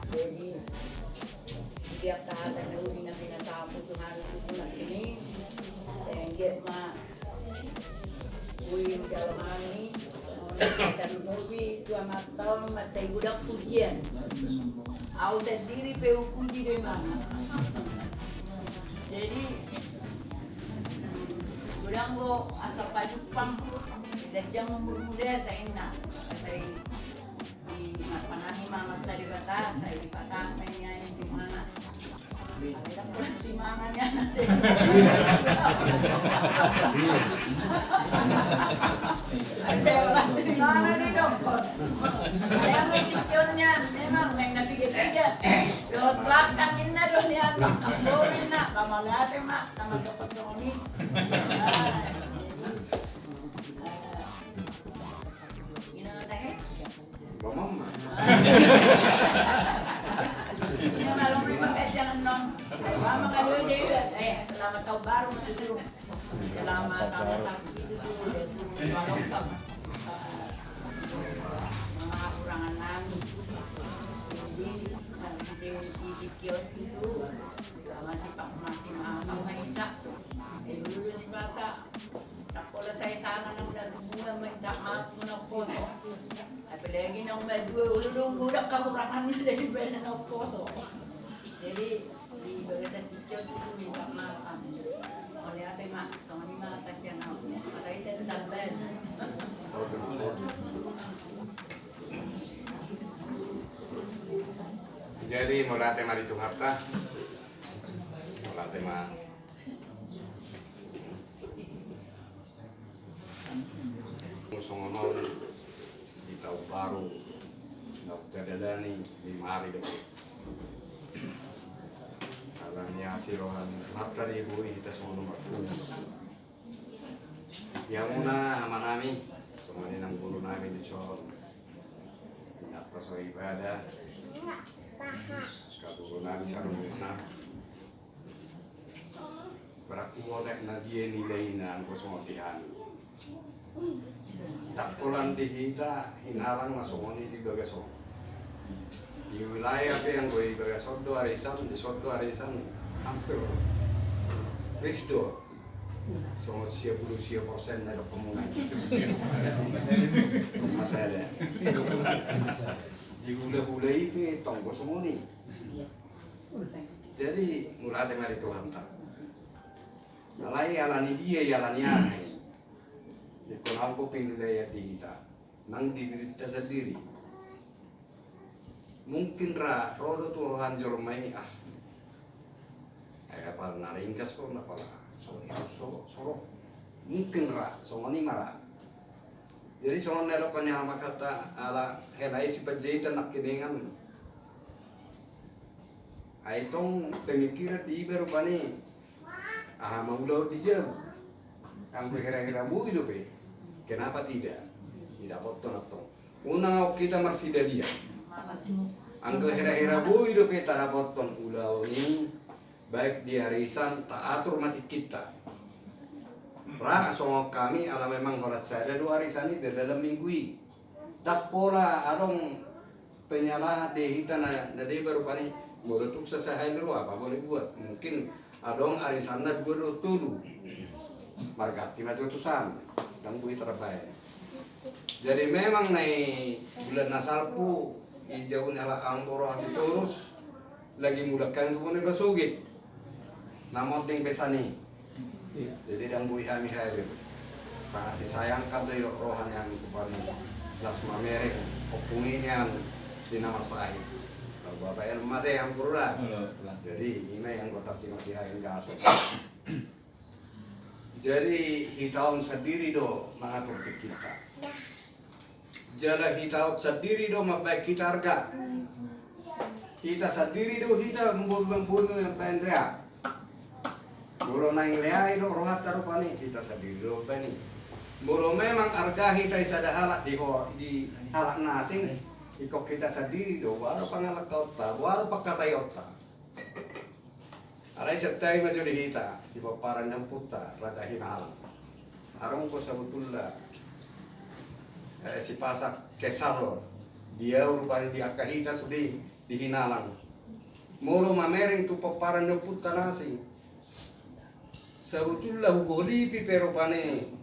Jadi tiap tahun ada uli na pinasapo kung ano tutunan ini, tenggit ma uli jalamani, dan movie dua tahun macam budak pujian. Aku sendiri puji dari mana? Jadi budak go asal pajupang, sejak umur muda saya nak, saya di panani mama tadi kata saya di pasantrennya yang di mana? Ada pulang di mananya nanti. Saya ulang di mana nih dokter? Saya mentikionnya memang yang navigasinya. Dot belakang ini dunia boleh nak lama lihat mak nama dokter Sony. Ini ngeteh? Mama. Ini malam lima jangan non. Mama kalau dia selamat tahun baru itu. Selamat tahun sakit itu tuh waktu mama kurangan nami. Jadi di kios itu masih mama Isa. Dulu si bata. Kalau saya sana nang datang minta maaf na poso. Apalagi nang medyo udah kakurangan dari benda na poso. Jadi di barisan kecil itu minta maaf. Oleh ate mak, sama ni mak atas yang aku. Kata itu tentang bed. Jadi mula tema di Jakarta, mula tema musongonon di tahun baru, dokter Dadani 5 hari depan. Alamnya sirohan matar ibu kita semua nomor 1. Yang muna aman nami, semua ini nang bulu nami di sol. Apa so ibadah? Sekadulu nami sarung mana? Beraku oleh nadia nilai nang kosong tihan. Tak pulang di kita hinalang masuk ini di bagaso. Di wilayah apa yang gue bagaso do arisan di sodo arisan hampir Risdo. So 90% dari pemungut masih ada. Di hula-hula ini tonggo semua nih. Jadi mulai dari Tuhan tak. Nalai alani dia alani aneh. Itu aku penilaian di kita, nang di kita sendiri. Mungkin rodo Tuhan jormai apa naringkas kok napa lah, sorok. Mungkin songoni marah. Jadi songon nerokannya sama kata ala helai si penjahitan nak kedengan. Aitong pemikiran di baru bani, maulau dijauh. Angko kira-kira bu itu pe. Kenapa tidak? Tidak potong. Unang kita masih dia. Angko kira-kira bu itu pe tak potong ulau ini baik di arisan tak atur mati kita. Songok kami ala memang horat saya ada 2 arisan ini dalam minggu ini. Tak pola arong penyalah deh kita nade baru pani boleh tuksa saya dulu apa boleh buat mungkin adong arisana dua do tulu margati na tutusan dan bui terbaik. Jadi memang naik bulan nasalpu ijau nyala amboro hati terus lagi mudahkan itu pun basugi namot ding pesani. Jadi dan bui kami hadir sangat disayangkan dari rohan yang kepada Lasma Merek opungin yang dinamar saya. Bapak yang mati yang kurang. Jadi ini yang kota Sinopia yang gaso. Jadi hitaun sendiri do mengatur kita. Jala hitaun sendiri do mabai kita harga. Kita sendiri do kita membunuh yang pendek. Mulu naing leai do rohat tarupani kita sendiri do bani. Mulu memang harga kita isada halak di halak nasing. Ikut kita sendiri do, baru pangalak kota, baru pakatayota. Alay sertai maju di hita, di paparan yang putar, raja hinalang. Arong ko sebetulnya si pasak kesal, dia rupanya di akahita sudah di hinalang. Mulu mamering tu paparan yang putar nasi. Sebetulnya hugolipi pero pane,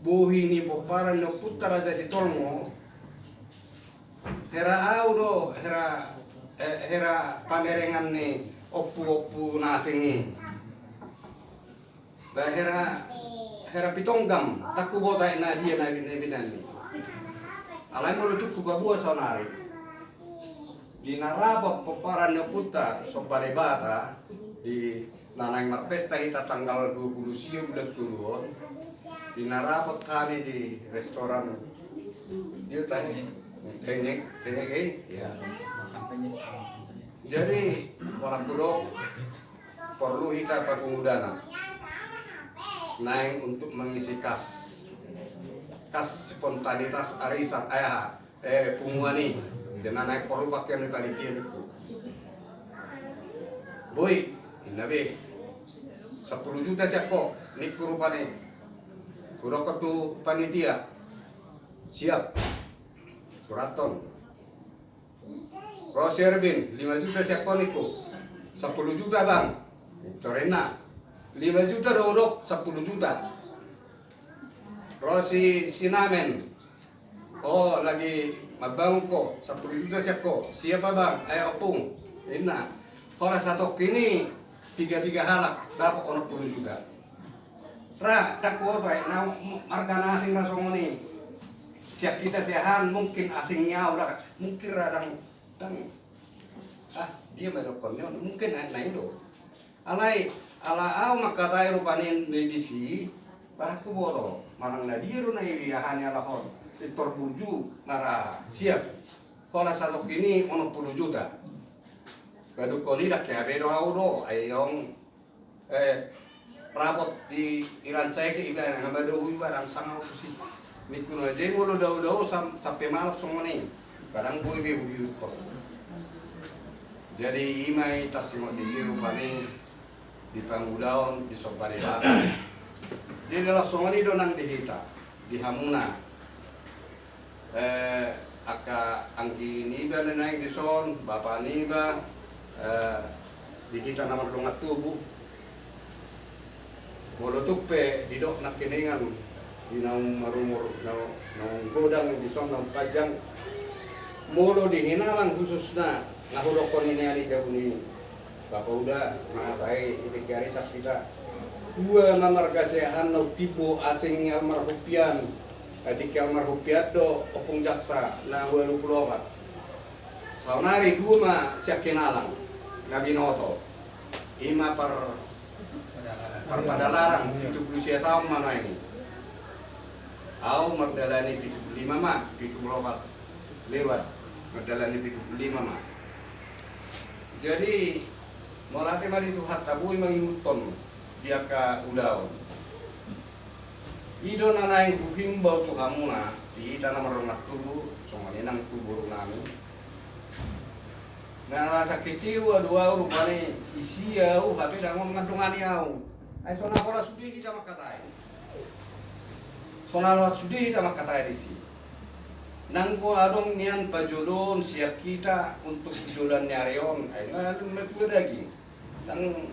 buhi ni paparan yang putar raja si tolmo. Hera audo, hera pamerengan ni opu nasingi. Bah hera pitonggam, taku bota ina dia na binan ni. Alai mo lutuk ku babua sonari. Di narabot peparan yang putar sobare bata di nanang marpesta kita tanggal 20 siu bulan Tulun. Di narabot kami di restoran dia tanya kenyek ya. Jadi orang kudo perlu kita pengudana naik untuk mengisi kas spontanitas arisan pengumuman dengan naik perlu pakaian panitia itu. Boy, inabe 10 juta siako niku rupane. Kudo ketu panitia siap. Suraton Rosi Erbin 5 juta siakoniku 10 juta bang Torena 5 juta dorok 10 juta Rosi Sinamen oh lagi mabangko 10 juta siako siapa bang ayo opung ina kora satu kini 3 halak dapat 10 juta ra tak kuota na marga asing rasongoni siap kita sehan mungkin asingnya udah mungkin radang dia melokonnya mungkin naik do alai ala au makatai rupane medisi para kuboro manang nadiru na iriahannya lahon ditor buju mara siap kola salok ini 10 juta kadu koni dak ya bedo audo ayong rabot di irancai ke ibadah ngabado barang sangat susi Niku aja mulu daw sampai malam semua nih. Kadang boy to. Jadi imai tak simot di siru pani di pangudahon di sobari bata. Jadi langsung ini donang dihita di Hamuna. Aka angki niba na naik di son, bapak niba dihita nama dongat tubuh. Mulu tupe didok nak keningan. Di naung marumur naung godang di son naung pajang mulu dihinalang khususnya ngahurokon ini ali jabuni bapak udah nah saya itu kari kita dua namar gasehan nau tipu asing almar rupian adik almar rupiat do opung jaksa na 24 saunari dua mah siakinalang ngabinoto ima par padalarang 70 tahun mana ini Au magdalani 75 mah, 74 lewat magdalani 75 mah. Jadi molate mari tu hatta bui mangihuton dia ka udaon. Ido nanai buking bau tu hamuna di tanah merongat tubuh, songane nang tubuh nami. Nah rasa kecil dua rupane isi au hape dangon ngadungani au. Ai sona ora sudi kita makatai. Sonalwat sudi kita makatai disi. Nangko adong nian pajulun siap kita untuk jualan nyarion. Ay ngadung metu daging. Tang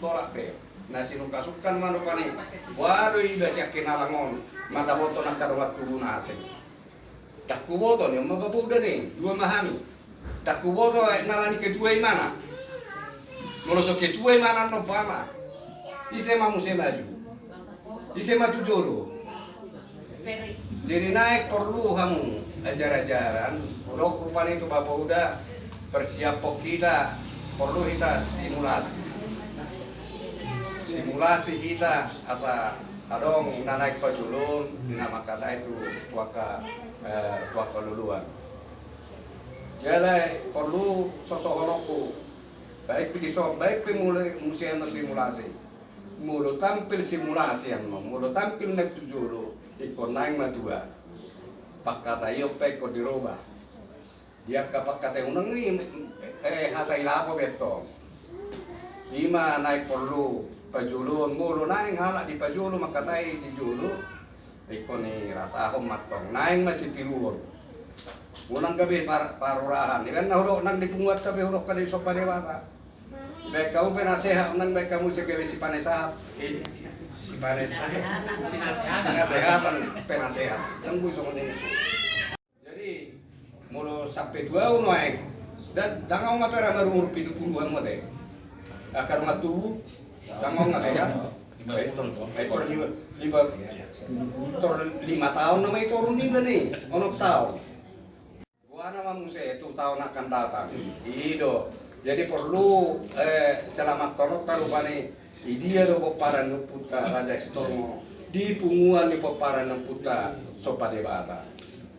tolak pe. Nasi nung kasukan mano pani. Waduh iba siya kinalangon. Mata boto nak karumat tubuh nasi. Tak kuboto ni mababuda ni dua mahami. Tak kuboto nalani ketua mana. Molosok ketua mana no pama. Isema musema ju. Isema tujolo. Jadi naik perlu kamu ajar-ajaran. Kalau rupanya itu bapak udah persiap kita perlu kita simulasi kita asa adong naik pajulun dinama kata itu tuaka luluan. Jadi perlu sosok horokku baik pemulai musim simulasi. Mulu tampil simulasi yang mulu tampil naik tujulu ikon naik madua. Pak kata iyo peko dirubah. Dia kapak kata unang ni hatai lapo beto. Lima naik perlu pajulun mulu naik halak di pajulu makatai di julu. Ikon ni rasa ahom matong naik masih tiruon. Unang gabi parurahan. Ikan nahurok nang dipunguat tapi hurok kali sopa dewasa. Baik kamu penasehat, nang baik kamu sebagai si panesahat, si nasehatan penasehat, yang gue semuanya itu. Jadi mulu sampai 2 naik, dan tangau nggak pernah merumur 70-an mah deh. Akar matu, tangau nggak ya? Ekor 5 tahun nama itu turun nih, onok tahun. Gua nama musa itu tahun akan datang, ido. Jadi perlu selamat torok tarupane idia do peparan puta Raja Sitormo di punguan di peparan puta sopa debata.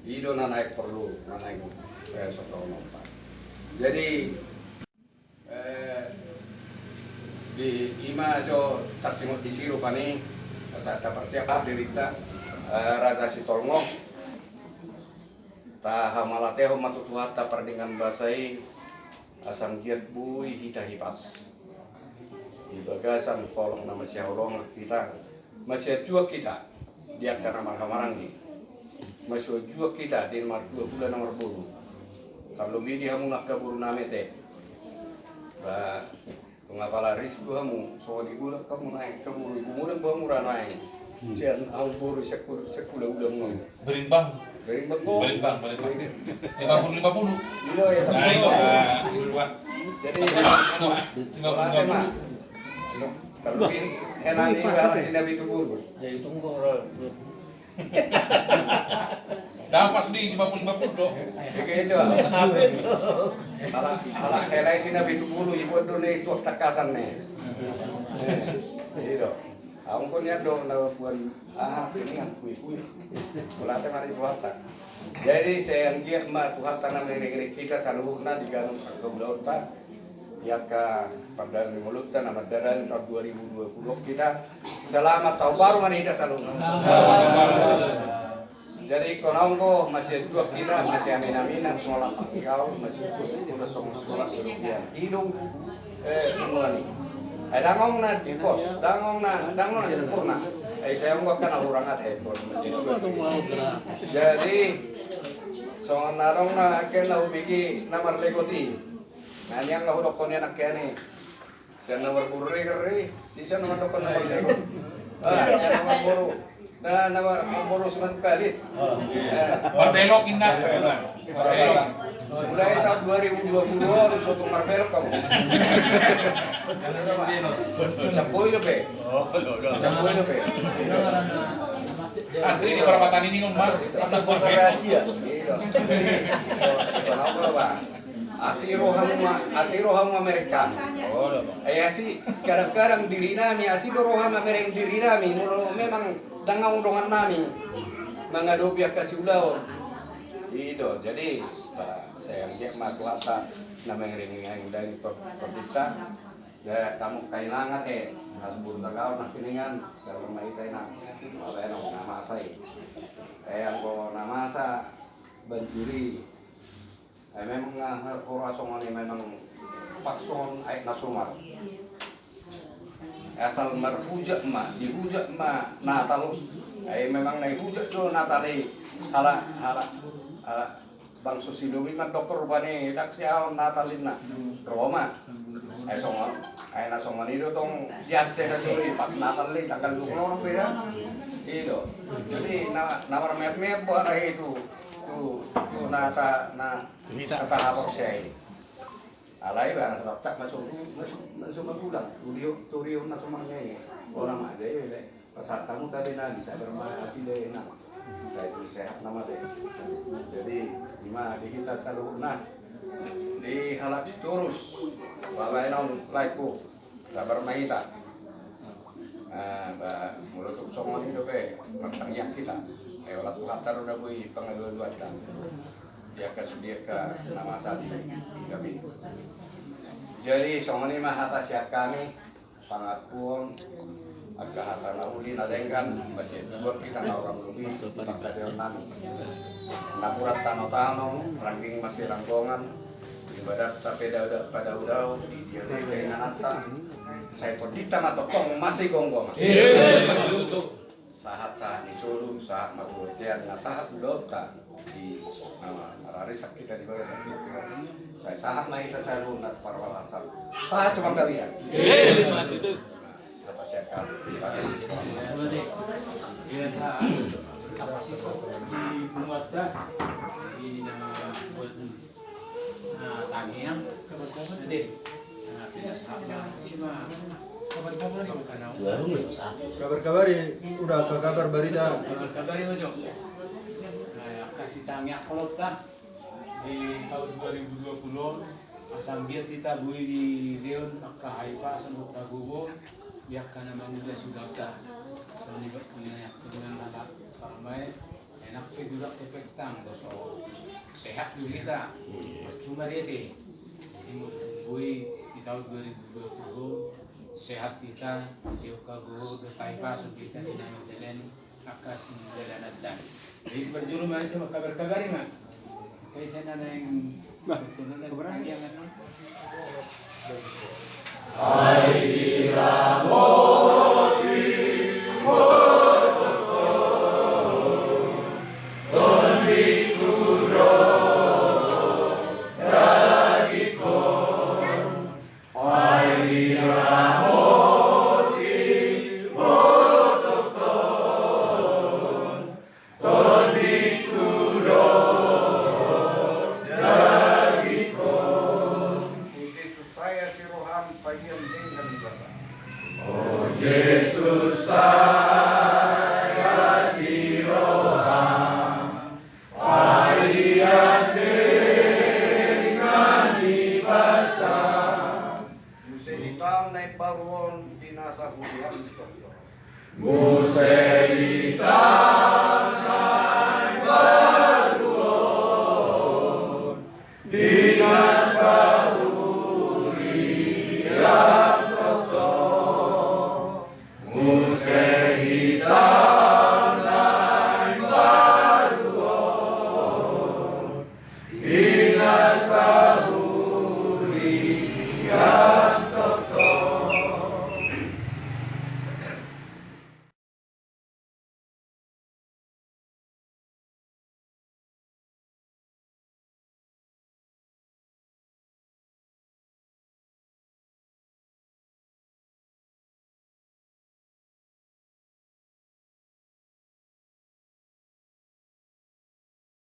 Ido naik perlu naik Sitormo. Jadi di ima jo taksimut disiru pani saat persiapan derita Raja Sitormo ta hamalateho matutuhata perdingan basai asam giat bui hita hipas di bagasan kolong nama siaulong kita masih jua kita dia karena marhamarang ni masih jua kita di nomor 2 bulan nomor buru kalau bidi hamu nak kaburu namete ba ngapala risiko hamu so di bulan kamu naik kaburu mudah bamu naik cian au buru sekula udah ngom berimbang. Berimbang. 50. Ilo ya Nah, itu jadi 50. kalau enak ini kalau sinabi itu buru. Jadi tunggu orang. Dapat di 50 dong. Begitu. Kalau helai sinabi itu buru ibu dulu itu takasan nih. Itu. Aku pun ya dong buan ini kan kui. Kulate mari buatan. Jadi saya ngiak ma Tuhan nama negeri kita saluhna di ganung keblota. Ya ka pada mulutna nama daran tahun 2020 kita selamat tahun baru mana kita saluhna. Jadi konongko masih dua kita masih amin-aminan sekolah kau masih udah sekolah kerugian hidup ini. Dangong na tipos, dangong na sempurna. Saya mau kan orang ada ekor masih dua. Jadi soal narong na akan lau bigi namar legoti. Nanyang lau dokon yang nakene. Saya nomor buru keri, sisa nomor dokon namar lego. Saya nomor buru. Nah nomor buru semen kali. Berbelok indah. Mulai tahun 2022 harus suatu marbelok kamu. Campur itu pe. Campur itu pe. Antri di perapatan ini ngomong. Campur rahasia. Kenapa bang? Asiroham Amerika. Asi kadang-kadang diri nami asiroham Amerika diri nami. Memang tanggung dengan nami mengadu pihak kasih ulau. Itu jadi saya ngejek mah kuasa namanya ringan dari perdista ya kamu kailangan hasbun tagaw nak piningan sa may kailangan wala nang namasay kaya ko namasa banjiri ay memang nga orasong ani memang pason ay nasumar asal marhujak ma dihujak ma natal ay memang naihujak do natali hala Bang Susilo lima dokter bani daksiaon natalina Roma song Ay nasa Manilo tong Yatse na suri pas Natal ni tanggal 20 ya. Itu. Jadi namar-mer buat itu. Tuh nata kata hapok saya. Alay ba tak masuk magulang. Turio na semuanya ya. Orang ada ya. Pasal kamu tadi na bisa bermain asli na. Saya itu sehat nama deh. Jadi lima di kita selalu di halak terus bawa enong laiku sabar mahita mulut somon itu pe matangyak kita walat hatar udah bui pengaduan kita dia kasudia ke nama sadi kami jadi somon ini mah atas siap kami pangakuan agak hatar naulin ada yang kan masih buat kita orang lebih terkadang nami namurat tano ranking masih ranggongan ibadat pada udau di dia dengan nata saya podita atau kong masih gonggong sahat disuruh sahat mabuatian sahat dota di rarisak kita di bawah sakit saya sahat naik ke saya lunat parwalasan sahat cuma kalian apa saya kali ya saat apa sih di muatnya di buat tangian kabar-kabar deh tidak sama cuma kabar-kabar yang karena Kabar-kabar udah ke kabar berita. kabar yang macam kasih tanya kalau tak di tahun 2020 sambil kita bui di Rion ke Haifa sampai Tagubo biar karena manusia sudah tak ini punya dengan anak ramai enak juga efektang doso sehat juga kita cuma dia sih ini bui di tahun 2020 sehat kita jauh kagu Taipa kita di nama jalan akasin jalan dan jadi berjuru mana sama kabar-kabar ini kayak saya nana yang kabar yang kan Musa di tahun naik baruan tinasa hujan.